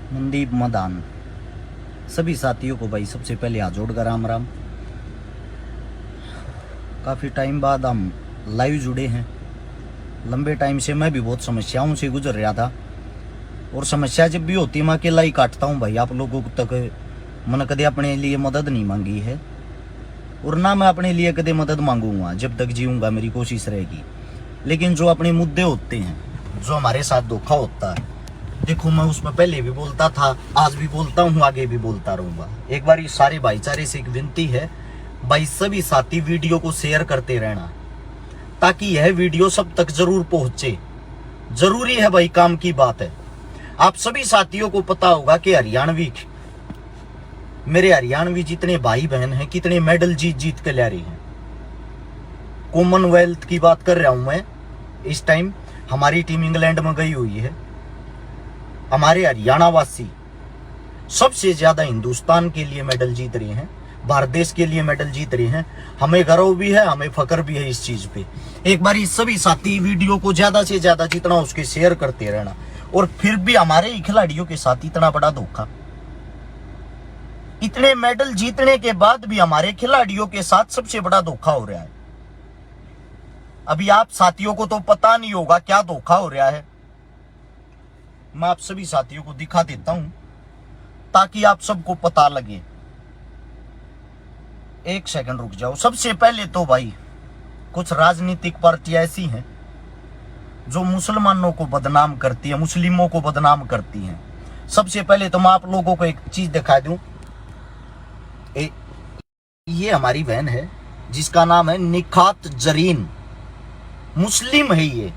मनदीप मदान। सभी साथियों को भाई सबसे पहले हाथ जोड़कर राम राम। काफ़ी टाइम बाद हम लाइव जुड़े हैं। लंबे टाइम से मैं भी बहुत समस्याओं से गुजर रहा था, और समस्या जब भी होती है मैं अकेला ही काटता हूँ भाई। आप लोगों तक मैंने कदे अपने लिए मदद नहीं मांगी है, और ना मैं अपने लिए कदे मदद मांगूंगा। जब तक जीऊँगा मेरी कोशिश रहेगी। लेकिन जो अपने मुद्दे होते हैं, जो हमारे साथ धोखा होता है, देखो मैं उसमें पहले भी बोलता था, आज भी बोलता हूँ, आगे भी बोलता रहूंगा। एक बार इस सारे भाईचारे से एक विनती है भाई, सभी साथी वीडियो को शेयर करते रहना, ताकि यह वीडियो सब तक जरूर पहुंचे। जरूरी है भाई, काम की बात है। आप सभी साथियों को पता होगा कि हरियाणवी, मेरे हरियाणवी जितने भाई बहन हैं, कितने मेडल जीत जीत के ला रहे हैं। कॉमनवेल्थ की बात कर रहा हूं मैं। इस टाइम हमारी टीम इंग्लैंड में गई हुई है। हमारे हरियाणा वासी सबसे ज्यादा हिंदुस्तान के लिए मेडल जीत रहे हैं, भारत देश के लिए मेडल जीत रहे हैं। हमें गर्व भी है, हमें फक्र भी है इस चीज पे। एक बार इस सभी साथी वीडियो को ज्यादा से ज्यादा जितना उसके शेयर करते रहना। और फिर भी हमारे ही खिलाड़ियों के साथ इतना बड़ा धोखा, इतने मेडल जीतने के बाद भी हमारे खिलाड़ियों के साथ सबसे बड़ा धोखा हो रहा है। अभी आप साथियों को तो पता नहीं होगा क्या धोखा हो रहा है। मैं आप सभी साथियों को दिखा देता हूं, ताकि आप सबको पता लगे। एक सेकंड रुक जाओ। सबसे पहले तो भाई, कुछ राजनीतिक पार्टियां ऐसी हैं जो मुसलमानों को बदनाम करती है, मुस्लिमों को बदनाम करती हैं। सबसे पहले तो मैं आप लोगों को एक चीज दिखा दूं। ये हमारी बहन है जिसका नाम है निखात जरीन, मुस्लिम है ये।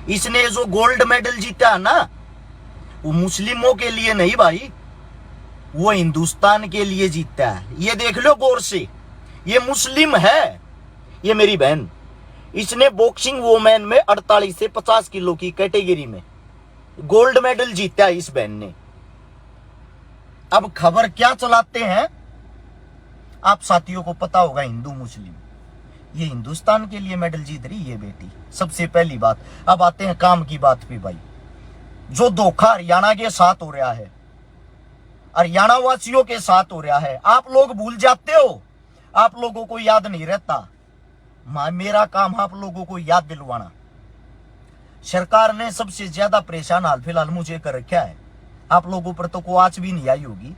इसने जो गोल्ड मेडल जीता है ना, वो मुस्लिमों के लिए नहीं भाई, वो हिंदुस्तान के लिए जीता है। ये देख लो गौर से, ये मुस्लिम है। ये मेरी बहन, इसने बॉक्सिंग वोमेन में 48 से 50 किलो की कैटेगरी में गोल्ड मेडल जीता है इस बहन ने। अब खबर क्या चलाते हैं आप साथियों को पता होगा, हिंदू मुस्लिम। ये हिंदुस्तान के लिए मेडल जीत रही है बेटी, सबसे पहली बात। अब आते हैं काम की बात पे भाई। जो धोखा हरियाणा के साथ हो रहा है, हरियाणा वासियों के साथ हो रहा है, आप लोग भूल जाते हो, आप लोगों को याद नहीं रहता। मेरा काम आप लोगों को याद दिलवाना। सरकार ने सबसे ज्यादा परेशान हाल फिलहाल मुझे कर रखा है। आप लोगों पर तो कोई आंच भी नहीं आई होगी,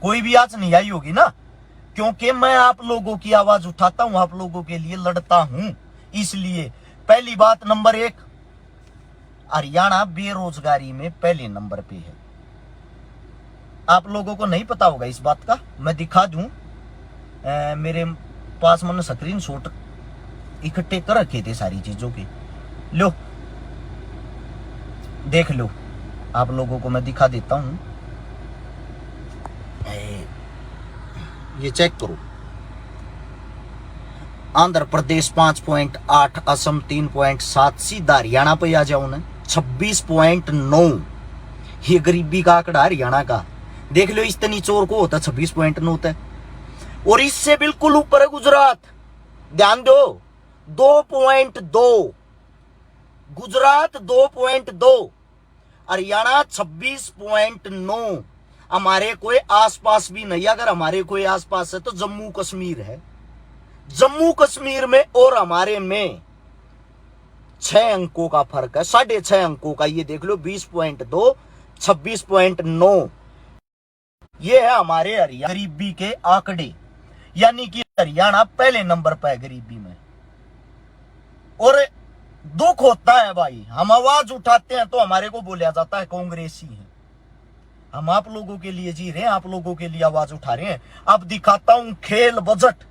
कोई भी आंच नहीं आई होगी ना, क्योंकि मैं आप लोगों की आवाज उठाता हूं, आप लोगों के लिए लड़ता हूं। इसलिए पहली बात, नंबर 1, हरियाणा बेरोजगारी में पहले नंबर पे है। आप लोगों को नहीं पता होगा इस बात का, मैं दिखा दूं। मेरे पास मैंने स्क्रीन शॉट इकट्ठे कर रखे थे सारी चीजों के। लो देख लो, आप लोगों को मैं दिखा देता हूं। ये चेक करो। आंध्र प्रदेश 5.8, असम 3.7, सीधा हरियाणा पे आ जाओ ना 26.9। ये गरीबी का आंकड़ा हरियाणा का देख लो। इतनी चोर को होता 26.9 होता है। और इससे बिल्कुल ऊपर है गुजरात, ध्यान दो, 2.2। गुजरात 2.2, हरियाणा 26.9। हमारे कोई आसपास भी नहीं। अगर हमारे कोई आसपास है तो जम्मू कश्मीर है। जम्मू कश्मीर में और हमारे में 6 अंकों का फर्क है, 6.5 अंकों का। ये देख लो, 20.2, 26.9। ये है हमारे हरियाणा गरीबी के आंकड़े, यानी कि हरियाणा पहले नंबर पर है गरीबी में। और दुख होता है भाई, हम आवाज उठाते हैं तो हमारे को बोला जाता है कांग्रेसी है। हम आप लोगों के लिए जी रहे हैं, आप लोगों के लिए आवाज उठा रहे हैं। अब दिखाता हूं खेल बजट,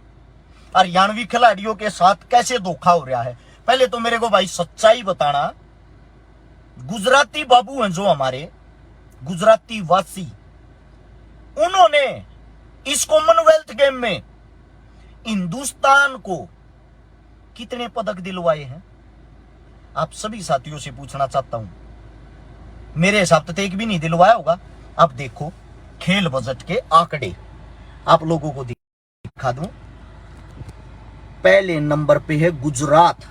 हरियाणवी खिलाड़ियों के साथ कैसे धोखा हो रहा है। पहले तो मेरे को भाई सच्चाई बताना। गुजराती बाबू हैं जो हमारे गुजराती वासी, उन्होंने इस कॉमनवेल्थ गेम में हिंदुस्तान को कितने पदक दिलवाए हैं, आप सभी साथियों से पूछना चाहता हूं। मेरे हिसाब से एक भी नहीं दिलवाया होगा। अब देखो खेल बजट के आंकड़े आप लोगों को दिखा दूं। पहले नंबर पे है गुजरात।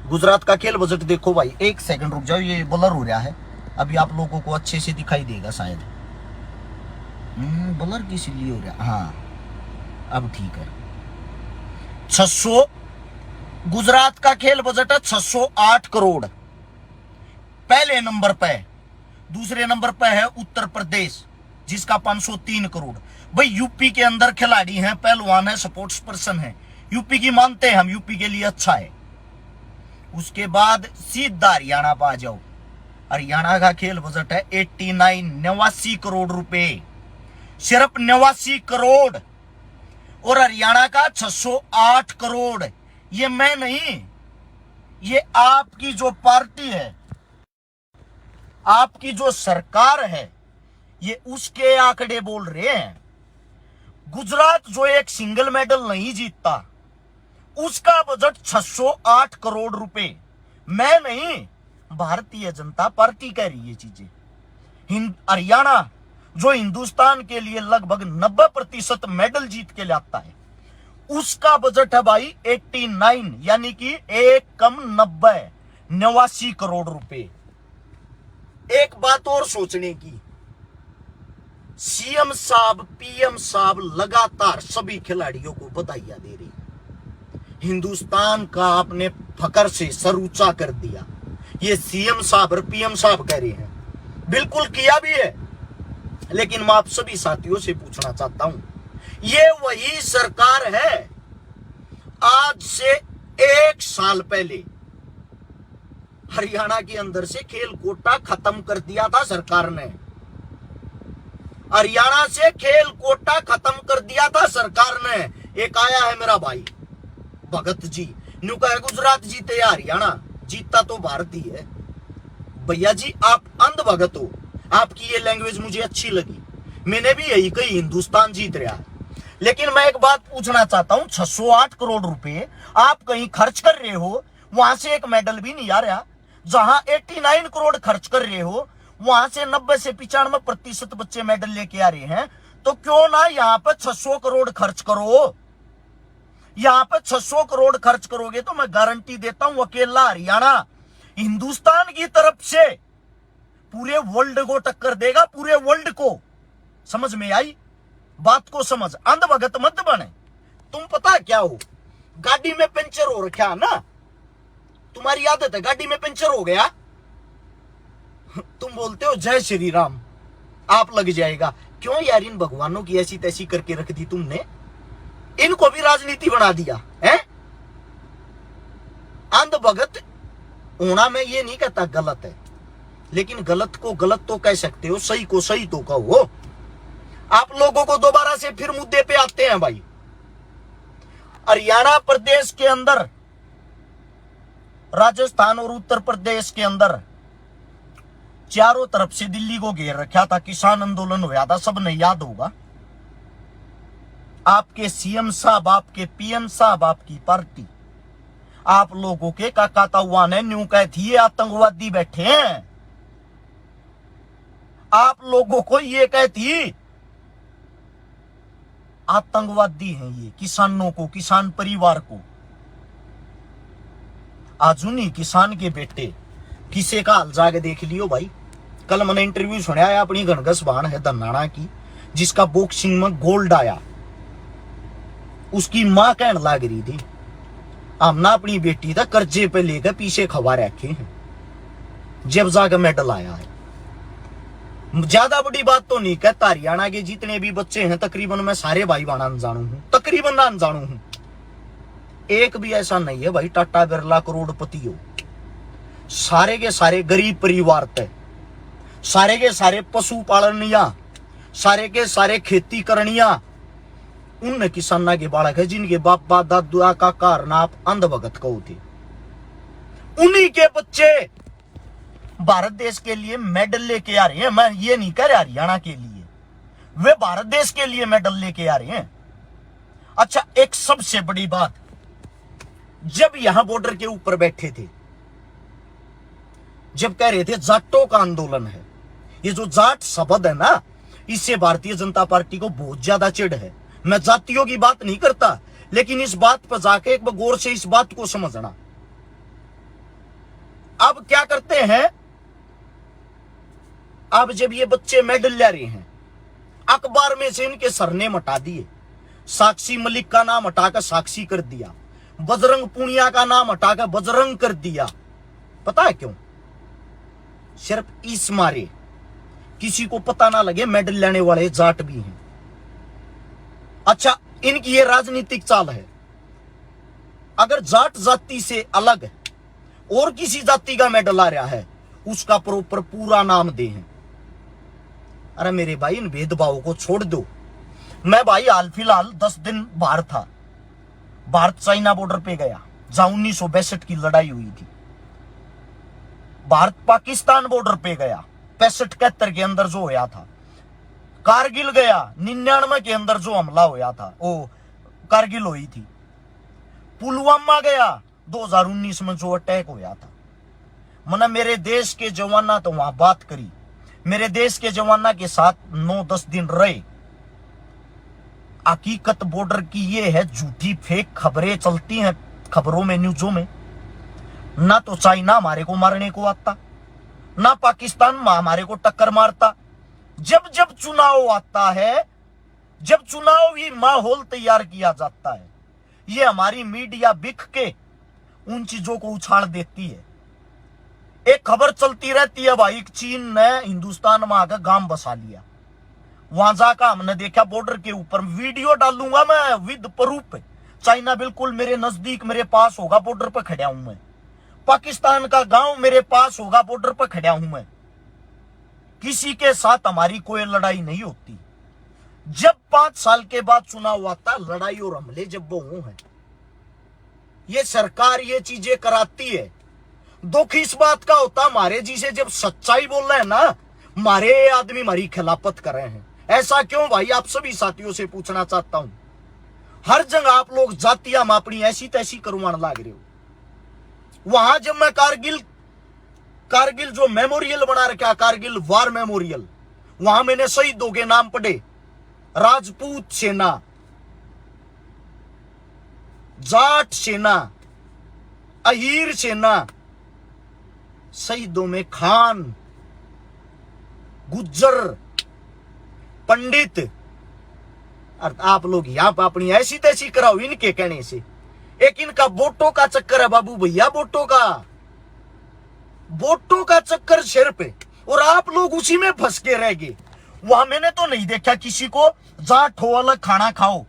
गुजरात का खेल बजट देखो भाई। एक सेकंड रुक जाओ, ये ब्लर हो रहा है। अभी आप लोगों को अच्छे से दिखाई देगा शायद। ब्लर किस लिए हो रहा, हाँ अब ठीक है। 600 गुजरात का खेल बजट है 608 करोड़, पहले नंबर पे। दूसरे नंबर पे है उत्तर प्रदेश जिसका 503 करोड़। भाई यूपी के अंदर खिलाड़ी हैं, पहलवान है, स्पोर्ट्स पर्सन है, यूपी की मानते हैं हम, यूपी के लिए अच्छा है। उसके बाद सीधा हरियाणा पा जाओ। हरियाणा का खेल बजट है 89 करोड़ रुपए, सिर्फ 89 करोड़। और हरियाणा का 608 करोड़। ये मैं नहीं, ये आपकी जो पार्टी है, आपकी जो सरकार है, ये उसके आंकड़े बोल रहे हैं। गुजरात जो एक सिंगल मेडल नहीं जीतता, उसका बजट 608 करोड़ रुपए। मैं नहीं, भारतीय जनता पार्टी कह रही है चीजें। हरियाणा जो हिंदुस्तान के लिए लगभग 90% मेडल जीत के लाता है, उसका बजट है भाई 89, यानी कि एक कम 89 करोड़ रुपए। एक बात और सोचने की, सीएम साहब, पीएम साहब लगातार सभी खिलाड़ियों को बधाइयां दे रही। हिंदुस्तान का आपने फकर से सर ऊंचा कर दिया, ये सीएम साहब और पीएम साहब कह रहे हैं, बिल्कुल किया भी है। लेकिन मैं आप सभी साथियों से पूछना चाहता हूं, ये वही सरकार है आज से 1 साल पहले हरियाणा के अंदर से खेल कोटा खत्म कर दिया था सरकार ने। हरियाणा से खेल कोटा खत्म कर दिया था सरकार ने। एक आया है मेरा भाई भगत जी, न्यू कहे गुजरात जीते या हरियाणा, जीतता तो भारत ही है। भैया जी आप अंध भगत हो, आपकी ये लैंग्वेज मुझे अच्छी लगी, मैंने भी यही कही, हिंदुस्तान जीत रहा है। लेकिन मैं एक बात पूछना चाहता हूं, 608 करोड़ रुपए आप कहीं खर्च कर रहे हो, वहां से एक मेडल भी नहीं आ रहा। जहां 89 करोड़ खर्च कर रहे हो, वहां से 90 से 95% बच्चे मेडल लेके आ रहे हैं। तो क्यों ना यहां पर 600 करोड़ खर्च करो। यहां पर 600 करोड़ खर्च करोगे तो मैं गारंटी देता हूं, अकेला हरियाणा हिंदुस्तान की तरफ से पूरे वर्ल्ड को टक्कर देगा, पूरे वर्ल्ड को। समझ में आई बात को? समझ, अंधभगत मत बने। तुम पता क्या हो, गाड़ी में पंचर हो रखा ना, तुम्हारी आदत है, गाड़ी में पंचर हो गया, तुम बोलते हो जय श्री राम, आप लग जाएगा। क्यों यार, इन भगवानों की ऐसी तैसी करके रख दी तुमने, इनको भी राजनीति बना दिया है। अंधभगत होना मैं ये नहीं कहता गलत है, लेकिन गलत को गलत तो कह सकते हो, सही को सही तो कहो। आप लोगों को दोबारा से फिर मुद्दे पे आते हैं भाई। हरियाणा प्रदेश के अंदर, राजस्थान और उत्तर प्रदेश के अंदर चारों तरफ से दिल्ली को घेर रखा था, किसान आंदोलन हुआ था, सबने याद होगा। आपके सीएम साहब, आपके पीएम साहब, आपकी पार्टी, आप लोगों के काका ताऊआ ने न्यू कह थी ये आतंकवादी बैठे हैं, आप लोगों को ये कहती आतंकवादी हैं ये, किसानों को, किसान परिवार को। आजुनी किसान के बेटे किसे का हाल जाके देख लियो भाई। कल मैंने इंटरव्यू सुना है अपनी घनघस बहन है धनाना की, जिसका बॉक्सिंग में गोल्ड आया। उसकी मां कहने लग रही थी हमने अपनी बेटी था कर्जे पे लेकर पीछे खवा रखे हैं, जब जाकर मेडल आया है। ज्यादा बड़ी बात तो नहीं कहता, हरियाणा के जितने भी बच्चे हैं तकरीबन मैं सारे भाई बहन अनजानू हूं, तकरीबन अनजानू हूं। एक भी ऐसा नहीं है भाई टाटा बिरला करोड़पति हो। सारे के सारे गरीब परिवार थे, सारे के सारे पशु पालनिया, सारे के सारे खेती करनिया, उन किसाना के बालक है जिनके बाप दादा का कारण आप अंधभगत कहो थे। उन्हीं के बच्चे भारत देश के लिए मेडल लेके आ रहे हैं। मैं ये नहीं कह रहा हरियाणा के लिए, वे भारत देश के लिए मेडल लेके आ रहे हैं। अच्छा, एक सबसे बड़ी बात, जब यहां बॉर्डर के ऊपर बैठे थे, जब कह रहे थे जाटों का आंदोलन है, ये जो जाट शब्द है ना, इससे भारतीय जनता पार्टी को बहुत ज्यादा चिढ़ है। मैं जातियों की बात नहीं करता, लेकिन इस बात पर जाके एक बार गौर से इस बात को समझना। अब क्या करते हैं, अब जब ये बच्चे मेडल ले रहे हैं, अखबार में से इनके सरनेम हटा दिए, साक्षी मलिक का नाम हटाकर साक्षी कर दिया, बजरंग पुनिया का नाम हटाकर बजरंग कर दिया। पता है क्यों? सिर्फ इस मारे किसी को पता ना लगे मेडल लेने वाले जाट भी हैं। अच्छा, इनकी ये राजनीतिक चाल है, अगर जाट जाति से अलग और किसी जाति का मेडल आ रहा है, उसका प्रॉपर पूरा नाम दे हैं। अरे मेरे भाई, इन भेदभाव को छोड़ दो। मैं भाई हाल फिलहाल 10 दिन बाहर था, भारत चाइना बॉर्डर पे गया, जहां 1962 की लड़ाई हुई थी। भारत पाकिस्तान बॉर्डर पे गया, 65-71 के अंदर जो होया था। कारगिल गया, 99 के अंदर जो हमला होया था, वो कारगिल हुई थी। पुलवामा गया, 2019 में जो अटैक होया था। मैंने मेरे देश के जवाना तो वहां बात करी, मेरे देश के जवाना के साथ 9-10 दिन रहे। हकीकत बॉर्डर की ये है, झूठी फेक खबरें चलती हैं खबरों में, न्यूजों में। ना तो चाइना हमारे को मारने को आता, ना पाकिस्तान हमारे को टक्कर मारता। जब जब चुनाव आता है, जब चुनावी माहौल तैयार किया जाता है, ये हमारी मीडिया बिक के उन चीजों को उछाल देती है। एक खबर चलती रहती है भाई, चीन ने हिंदुस्तान में आकर गांव बसा लिया। वहां जाकर हमने देखा बॉर्डर के ऊपर, वीडियो डालूंगा मैं विद प्रूफ, चाइना बिल्कुल मेरे नजदीक, मेरे पास होगा, बॉर्डर पर खड़ा हूं मैं। पाकिस्तान का गांव मेरे पास होगा, बॉर्डर पर खड़ा हूं मैं। किसी के साथ हमारी कोई लड़ाई नहीं होती। जब 5 साल के बाद चुनाव आता, लड़ाई और हमले जब वो हैं, ये सरकार ये चीजें कराती है। दुख इस बात का होता, हमारे जी से जब सच्चाई बोल रहे हैं ना, हमारे आदमी हमारी खिलाफत कर रहे हैं। ऐसा क्यों भाई? आप सभी साथियों से पूछना चाहता हूं। हर जगह आप लोग जातियां में अपनी ऐसी तैसी करवाने लग रहे हो। वहां जब मैं कारगिल जो मेमोरियल बना रखा, कारगिल वार मेमोरियल, वहां मैंने शहीदों के नाम पढ़े। राजपूत सेना, जाट सेना, अहीर सेना, शहीदों में खान, गुज्जर, पंडित। आप लोग यहां पर अपनी ऐसी तैसी कराओ इनके कहने से। एक इनका वोटों का चक्कर है बाबू भैया, वोटों का चक्कर सिर पे, और आप लोग उसी में फंस के रह गए। वहां मैंने तो नहीं देखा किसी को जाट हो अलग खाना खाओ,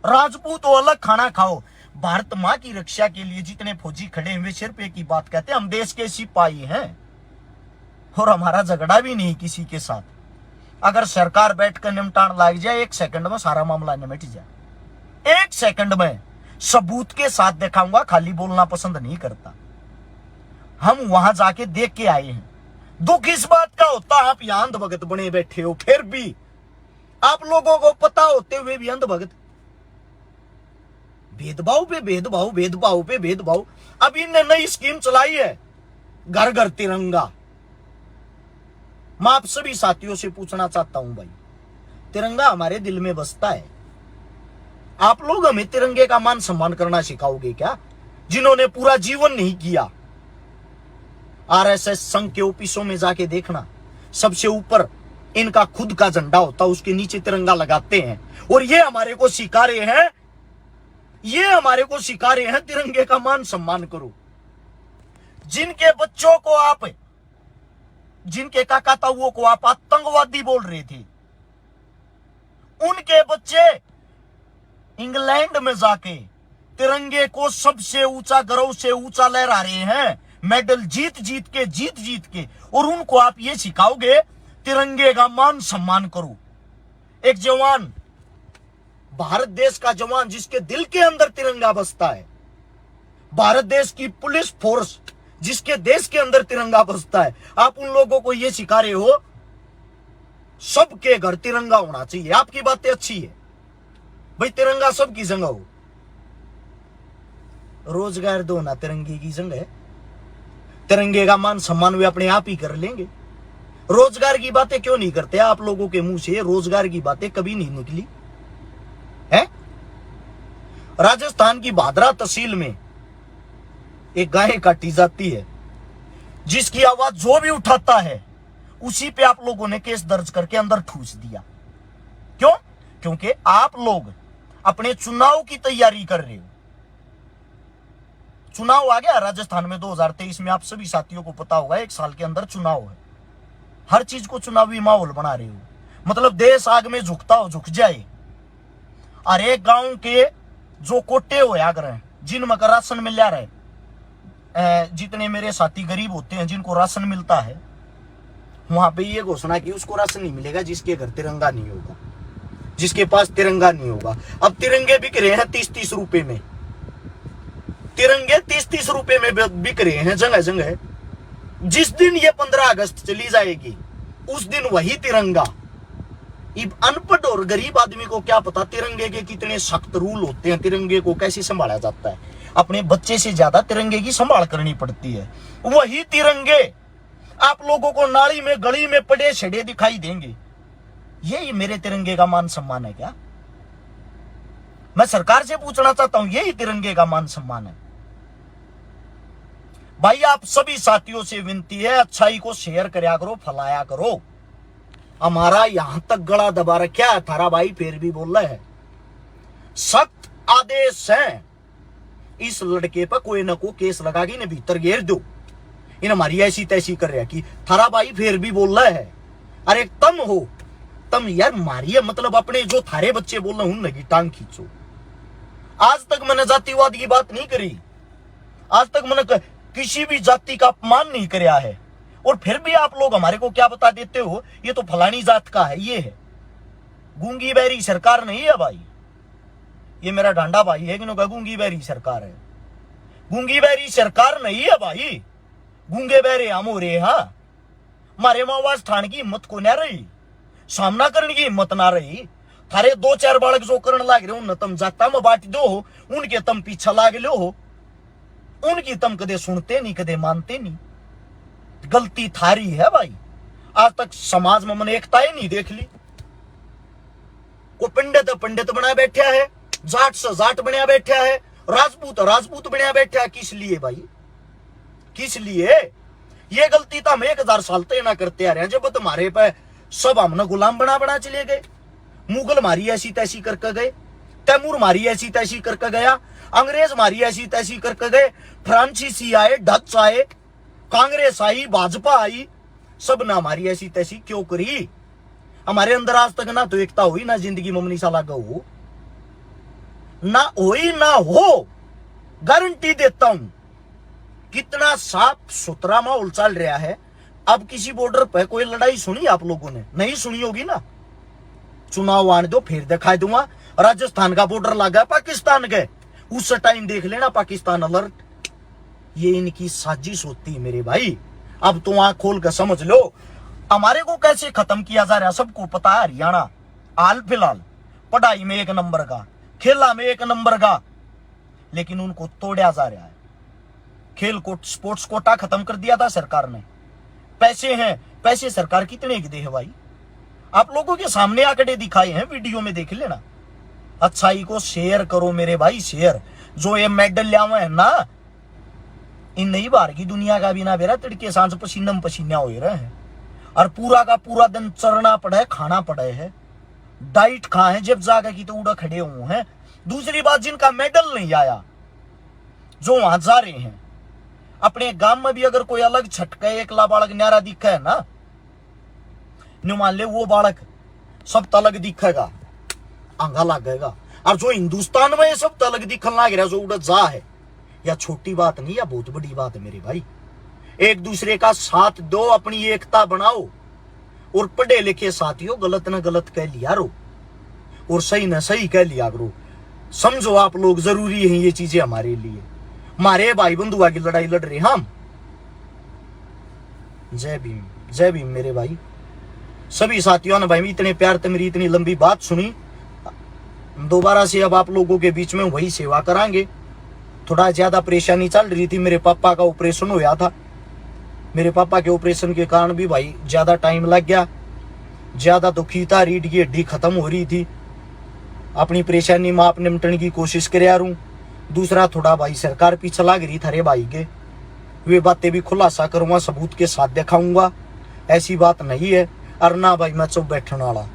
राजपूत हो अलग खाना खाओ। भारत मां की रक्षा के लिए जितने फौजी खड़े हुए सिर्फ एक ही बात कहते हैं, हम देश के सिपाही हैं और हमारा झगड़ा भी नहीं किसी के साथ। अगर सरकार बैठकर निपटान लग जाए, 1 सेकंड में सारा मामला निपट जाए। 1 सेकंड में सबूत के साथ दिखाऊंगा, खाली बोलना पसंद नहीं करता। हम वहां जाके देख के आए हैं। दुख इस बात का होता, आप यहां अंधभगत बने बैठे हो, फिर भी आप लोगों को पता होते हुए भी अंधभगत। भेदभाव पे भेदभाव, भेदभाव पे भेदभाव। अब इनने नई स्कीम चलाई है, घर घर तिरंगा। मैं आप सभी साथियों से पूछना चाहता हूं भाई, तिरंगा हमारे दिल में बसता है। आप लोग हमें तिरंगे का मान सम्मान करना सिखाओगे क्या, जिन्होंने पूरा जीवन नहीं किया? आरएसएस संघ के ऑफिसों में जाके देखना, सबसे ऊपर इनका खुद का झंडा होता, उसके नीचे तिरंगा लगाते हैं। और ये हमारे को सिखा रहे हैं, तिरंगे का मान सम्मान करो। जिनके बच्चों को आप, जिनके काका ताऊओं को आप आतंकवादी बोल रहे थे, उनके बच्चे इंग्लैंड में जाके तिरंगे को सबसे ऊंचा, गर्व से ऊंचा लहरा रहे हैं, मेडल जीत जीत के। और उनको आप ये सिखाओगे तिरंगे का मान सम्मान करो। एक जवान, भारत देश का जवान, जिसके दिल के अंदर तिरंगा बसता है, भारत देश की पुलिस फोर्स जिसके देश के अंदर तिरंगा बसता है, आप उन लोगों को यह सिखा रहे हो सबके घर तिरंगा होना चाहिए। आपकी बातें अच्छी है भाई, तिरंगा सबकी जगह हो, रोजगार दो ना तिरंगे की जगह। तिरंगे का मान सम्मान वे अपने आप ही कर लेंगे। रोजगार की बातें क्यों नहीं करते आप लोगों के मुंह से? रोजगार की बातें कभी नहीं निकली है। राजस्थान की भादरा तहसील में एक गाय काटी जाती है, जिसकी आवाज जो भी उठाता है उसी पे आप लोगों ने केस दर्ज करके अंदर ठूस दिया। क्यों? क्योंकि आप लोग अपने चुनाव की तैयारी कर रहे हो। चुनाव आ गया राजस्थान में 2023 में, आप सभी साथियों को पता होगा, 1 साल के अंदर चुनाव है। हर चीज को चुनावी माहौल बना रहे हो, मतलब देश आग में झुकता हो झुक जाए। और एक गांव के जो कोटे होया करे, जिनमें का राशन मिल रहा है, जितने मेरे साथी गरीब होते हैं जिनको राशन मिलता है, वहां पे ये घोषणा की उसको राशन नहीं मिलेगा जिसके घर तिरंगा नहीं होगा, जिसके पास तिरंगा नहीं होगा। अब तिरंगे बिक रहे हैं 30-30 रुपए में, तिरंगे 30-30 रुपए में बिक रहे हैं जगह जगह। जिस दिन ये 15 अगस्त चली जाएगी उस दिन वही तिरंगा। अनपढ़ और गरीब आदमी को क्या पता तिरंगे के कितने सख्त रूल होते हैं, तिरंगे को कैसे संभाला जाता है। अपने बच्चे से ज्यादा तिरंगे की संभाल करनी पड़ती है। वही तिरंगे आप लोगों को नाली में गली में पड़े छड़े दिखाई देंगे। यही मेरे तिरंगे का मान सम्मान है क्या? मैं सरकार से पूछना चाहता हूं, यही तिरंगे का मान सम्मान है? भाई आप सभी साथियों से विनती है, अच्छाई को शेयर करया करो, फैलाया करो। हमारा यहां तक गला दबा रखा है, थारा भाई फिर भी बोल रहा है। सख्त आदेश है, इस लड़के पर कोई ना कोई केस लगा के इन्हें भीतर घेर दो। इन हमारी ऐसी तैसी कर रहा कि थारा भाई फिर भी बोल रहा है। अरे तम हो, तम यार मारिए, मतलब अपने जो थारे बच्चे बोल रहे उन लगी टांग खींचो। आज तक मैंने जातिवाद की बात नहीं करी, आज तक मैंने किसी भी जाति का अपमान नहीं कराया है। और फिर भी आप लोग हमारे को क्या बता देते हो, ये तो फलानी जात का है, ये है। गूंगी बैरी सरकार नहीं है भाई, ये मेरा डांडा भाई है, कि गूंगी बैरी सरकार है। गूंगी बैरी सरकार नहीं है भाई, गूंगे बैरे हम हो रहे। हाँ, हमारे मावास ठान की हिम्मत को ना रही, सामना करने की हिम्मत ना रही। थारे 2-4 बालक जो करण लाग रहे उन तम जाता में बांट दो, उनके तम पीछा लाग लो हो, उनकी तम कदे सुनते नहीं, कदे मानते नहीं। गलती थारी है भाई। आज तक समाज में मैंने एकता ही नहीं देख ली। को पंडित बना बैठा है, जाट से जाट बना बैठा है, राजपूत बना बैठा है। किस लिए भाई, किस लिए? ये गलती तो हम 1000 साल तक ना करते आ रहे हैं। जब तुम्हारे पे सब हमने गुलाम बना चले गए। मुगल मारी ऐसी तैसी करके गए, तैमूर मारी ऐसी तैसी करके गया, अंग्रेज मारी ऐसी तैसी करके गए, फ्रांसीसी आए, डच आए, कांग्रेस आई, भाजपा आई, सब ना हमारी ऐसी तैसी क्यों करी? हमारे अंदर आज तक ना तो एकता हुई, ना जिंदगी ममनी सा लागा हो, ना हुई ना हो। गारंटी देता हूं, कितना साफ सुथरा माहौल चल रहा है। अब किसी बॉर्डर पर कोई लड़ाई सुनी आप लोगों ने? नहीं सुनी होगी ना। चुनाव आने दो, फिर दिखाई दूंगा। राजस्थान का बॉर्डर लगा पाकिस्तान के, उस टाइम देख लेना पाकिस्तान अलर्ट। ये इनकी साजिश होती है मेरे भाई। अब तो आंख खोल कर समझ लो हमारे को कैसे खत्म किया जा रहा है। सबको पता है हरियाणा हाल फिलहाल पढ़ाई में 1 नंबर का, खेला में 1 नंबर का, लेकिन उनको तोड़ा जा रहा है। खेल को स्पोर्ट्स कोटा खत्म कर दिया था सरकार ने। पैसे हैं, पैसे सरकार कितने की दे है भाई? आप लोगों के सामने आंकड़े दिखाए हैं, वीडियो में देख लेना। अच्छाई को शेयर करो मेरे भाई, शेयर। जो ये मेडल लिया है ना, इन नहीं बाहर की दुनिया का भी ना बेरा तड़के सांझ पसीनम पसीना हो रहे हैं, और पूरा का पूरा दिन चरना पड़ा है, खाना पड़ा है, डाइट खाए जब जाकर की तो उड़ा खड़े हुए हैं। दूसरी बात, जिनका मेडल नहीं आया, जो वहां जा रहे हैं, अपने गांव में भी अगर कोई अलग छटका एकला बालक न्यारा दिखा है ना, न्यू मान ले वो बालक सब तलग दिखेगा, आंगा लगेगा। और जो हिंदुस्तान में ये सब तलग दिखने लग रहा है, जो उड़ा जा है, या छोटी बात नहीं, या बहुत बड़ी बात है मेरे भाई। एक दूसरे का साथ दो, अपनी एकता बनाओ, और पढ़े लिखे साथियों गलत न गलत कह लिया रो, और सही न सही कह लिया करो। समझो आप लोग, जरूरी है ये चीजें हमारे लिए। हमारे भाई बंधुआ की लड़ाई लड़ रहे हम। जय भीम, जय भीम मेरे भाई। सभी साथियों ने भाई इतने प्यार से मेरी इतनी लंबी बात सुनी। दोबारा से अब आप लोगों के बीच में वही सेवा करांगे। थोड़ा ज्यादा परेशानी चल रही थी, मेरे पापा का ऑपरेशन हुआ था। मेरे पापा के ऑपरेशन के कारण भी भाई ज्यादा टाइम लग गया, ज्यादा दुखी था, रीढ़ की हड्डी खत्म हो रही थी। अपनी परेशानी में आप निपटने की कोशिश कर रहा हूं। दूसरा, थोड़ा भाई सरकार पीछे लग रही थारे भाई के, वे बातें भी खुलासा करूंगा, सबूत के साथ दिखाऊंगा। ऐसी बात नहीं है। और ना भाई मैं चुप बैठने वाला,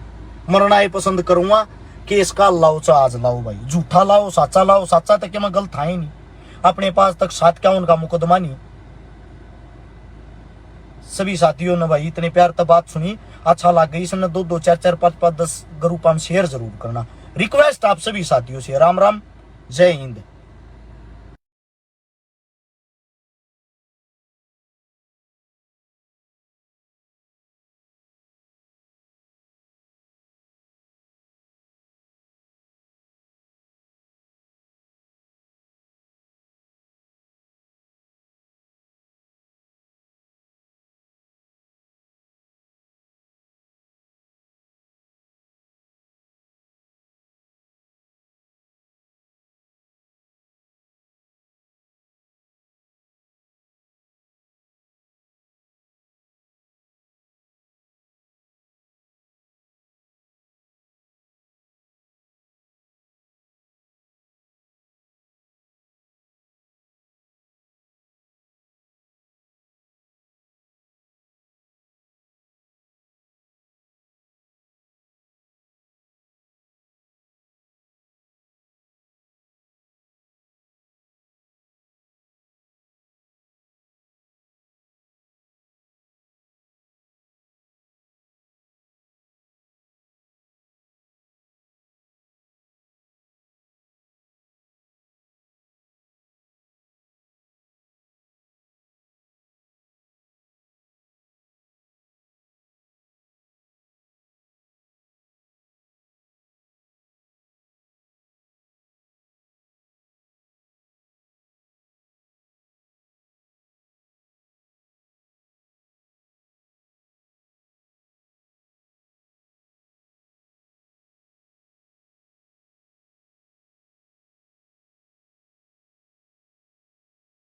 मरना ही पसंद करूंगा। केस का लाओ चाहे आज लाओ भाई, झूठा लाओ साचा लाओ, साचा तक मैं गलत था ही नहीं, अपने पास तक 7 क्या उनका मुकदमा नहीं। सभी साथियों ने भाई इतने प्यार तक बात सुनी, अच्छा लग गई। इसने 2 4 4 5 5 10 ग्रुप हम शेयर जरूर करना। रिक्वेस्ट आप सभी साथियों से, राम राम, जय हिंद।